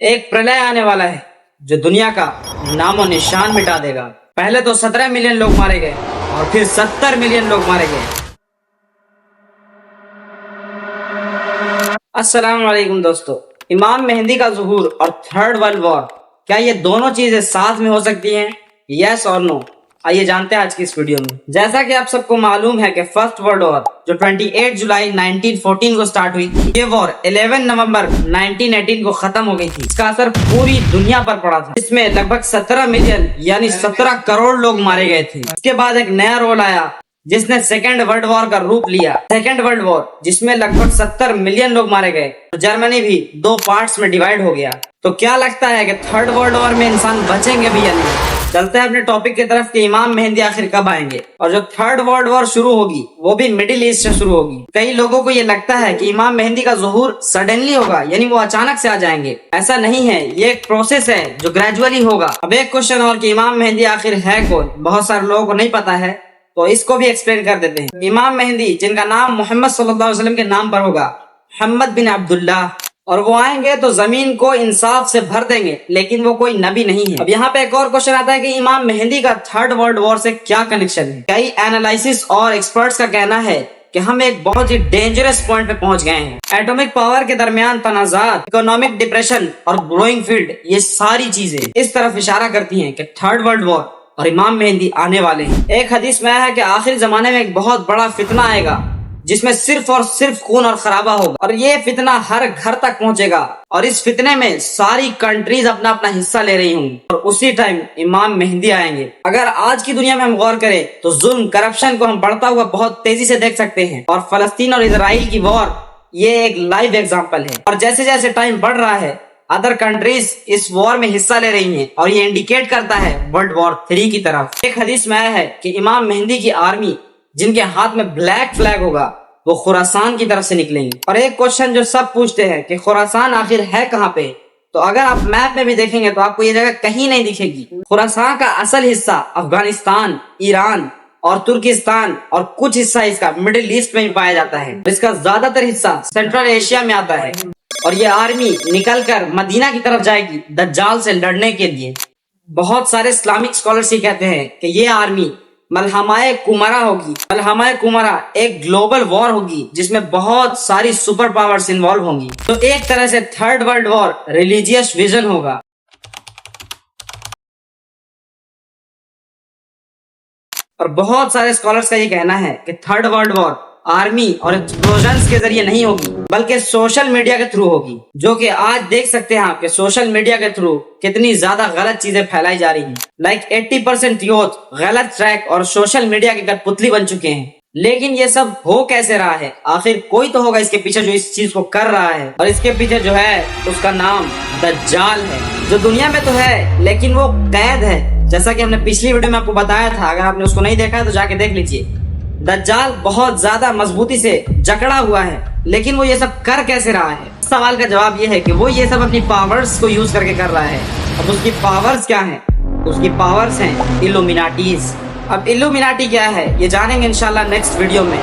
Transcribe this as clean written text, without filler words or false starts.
एक प्रलय आने वाला है जो दुनिया का नामो निशान मिटा देगा। पहले तो 17 मिलियन लोग मारे गए और फिर 70 मिलियन लोग मारे गए। अस्सलाम वालेकुम दोस्तों, इमाम मेहंदी का ज़ुहूर और थर्ड वर्ल्ड वॉर, क्या ये दोनों चीजें साथ में हो सकती हैं? यस और नो? आइए जानते हैं आज की इस वीडियो में। जैसा कि आप सबको मालूम है कि फर्स्ट वर्ल्ड वॉर जो 28 जुलाई 1914 को स्टार्ट हुई थी, ये वॉर 11 नवंबर 1918 को खत्म हो गई थी। इसका असर पूरी दुनिया पर पड़ा था। इसमें लगभग 17 मिलियन यानी 17 करोड़ लोग मारे गए थे। इसके बाद एक नया रोल आया जिसने सेकेंड वर्ल्ड वॉर का रूप लिया। सेकेंड वर्ल्ड वॉर जिसमें लगभग 70 मिलियन लोग मारे गए। तो जर्मनी भी 2 पार्ट्स में डिवाइड हो गया। तो क्या लगता है कि थर्ड वर्ल्ड वॉर में इंसान बचेंगे भी या नहीं? चलते हैं अपने टॉपिक की तरफ कि इमाम मेहंदी आखिर कब आएंगे और जो थर्ड वर्ल्ड वॉर शुरू होगी वो भी मिडिल ईस्ट से शुरू होगी। कई लोगों को ये लगता है कि इमाम मेहंदी का ज़ुहूर सडनली होगा, यानी वो अचानक से आ जाएंगे। ऐसा नहीं है, ये एक प्रोसेस है जो ग्रेजुअली होगा। अब एक क्वेश्चन और कि इमाम मेहंदी आखिर है कौन? बहुत सारे लोगों को नहीं पता है, तो इसको भी एक्सप्लेन कर देते हैं। इमाम मेहंदी जिनका नाम मोहम्मद सल्लल्लाहु अलैहि वसल्लम के नाम पर होगा, मोहम्मद बिन अब्दुल्लाह, और वो आएंगे तो जमीन को इंसाफ से भर देंगे, लेकिन वो कोई नबी नहीं है। अब यहाँ पे एक और क्वेश्चन आता है कि इमाम मेहंदी का थर्ड वर्ल्ड वॉर से क्या कनेक्शन है? कई एनालिसिस और एक्सपर्ट्स का कहना है कि हम एक बहुत ही डेंजरस पॉइंट पे पहुंच गए हैं। एटॉमिक पावर के दरमियान तनाज़ात, इकोनॉमिक डिप्रेशन और ग्रोइंग फील्ड, ये सारी चीजें इस तरफ इशारा करती हैं कि थर्ड वर्ल्ड वॉर और इमाम मेहंदी आने वाले हैं। एक हदीस में आया है कि आखिरी जमाने में एक बहुत बड़ा फितना आएगा जिसमें सिर्फ और सिर्फ खून और खराबा होगा, और ये फितना हर घर तक पहुंचेगा और इस फितने में सारी कंट्रीज अपना अपना हिस्सा ले रही होंगी और उसी टाइम इमाम मेहंदी आएंगे। अगर आज की दुनिया में हम गौर करें तो जुल्म, करप्शन को हम बढ़ता हुआ बहुत तेजी से देख सकते हैं, और फलस्तीन और इजराइल की वॉर ये एक लाइव एग्जाम्पल है। और जैसे जैसे टाइम बढ़ रहा है अदर कंट्रीज इस वॉर में हिस्सा ले रही हैं और ये इंडिकेट करता है वर्ल्ड वॉर 3 की तरफ। एक हदीस में आया है कि इमाम मेहंदी की आर्मी जिनके हाथ में ब्लैक फ्लैग होगा वो खुरासान की तरफ से निकलेंगे। और एक क्वेश्चन जो सब पूछते हैं कि खुरासान आखिर है कहाँ पे, तो अगर आप मैप में भी देखेंगे तो आपको ये जगह कहीं नहीं दिखेगी। खुरासान का असल हिस्सा अफगानिस्तान, ईरान और तुर्किस्तान और कुछ हिस्सा इसका मिडिल ईस्ट में भी पाया जाता है। इसका ज्यादातर हिस्सा सेंट्रल एशिया में आता है और ये आर्मी निकलकर मदीना की तरफ जाएगी दज्जाल से लड़ने के लिए। बहुत सारे इस्लामिक स्कॉलर्स ये कहते हैं कि ये आर्मी मलहमाए कुमरा होगी। मलहमाए कुमरा एक ग्लोबल वॉर होगी जिसमें बहुत सारी सुपर पावर्स इन्वॉल्व होंगी। तो एक तरह से third world war religious vision होगा। और बहुत सारे स्कॉलर्स का ये कहना है कि थर्ड वर्ल्ड वॉर आर्मी और एक्सप्लोजन्स के जरिए नहीं होगी बल्कि सोशल मीडिया के थ्रू होगी, जो कि आज देख सकते हैं आप कि सोशल मीडिया के थ्रू कितनी ज्यादा गलत चीजें फैलाई जा रही हैं। लाइक 80% यूथ गलत ट्रैक और सोशल मीडिया के कठपुतली बन चुके हैं। लेकिन ये सब हो कैसे रहा है? आखिर कोई तो होगा इसके पीछे जो इस चीज को कर रहा है, और इसके पीछे जो है उसका नाम दज्जाल है, जो दुनिया में तो है लेकिन वो कैद है। जैसा कि हमने पिछली वीडियो में आपको बताया था, अगर आपने उसको नहीं देखा है तो जाके देख लीजिए। दज्जाल बहुत ज्यादा मजबूती से जकड़ा हुआ है, लेकिन वो ये सब कर कैसे रहा है? सवाल का जवाब ये है कि वो ये सब अपनी पावर्स को यूज करके कर रहा है। अब उसकी पावर्स क्या हैं? उसकी पावर्स हैं इल्यूमिनाटीज। अब इल्यूमिनाटी क्या है ये जानेंगे इंशाल्लाह नेक्स्ट वीडियो में।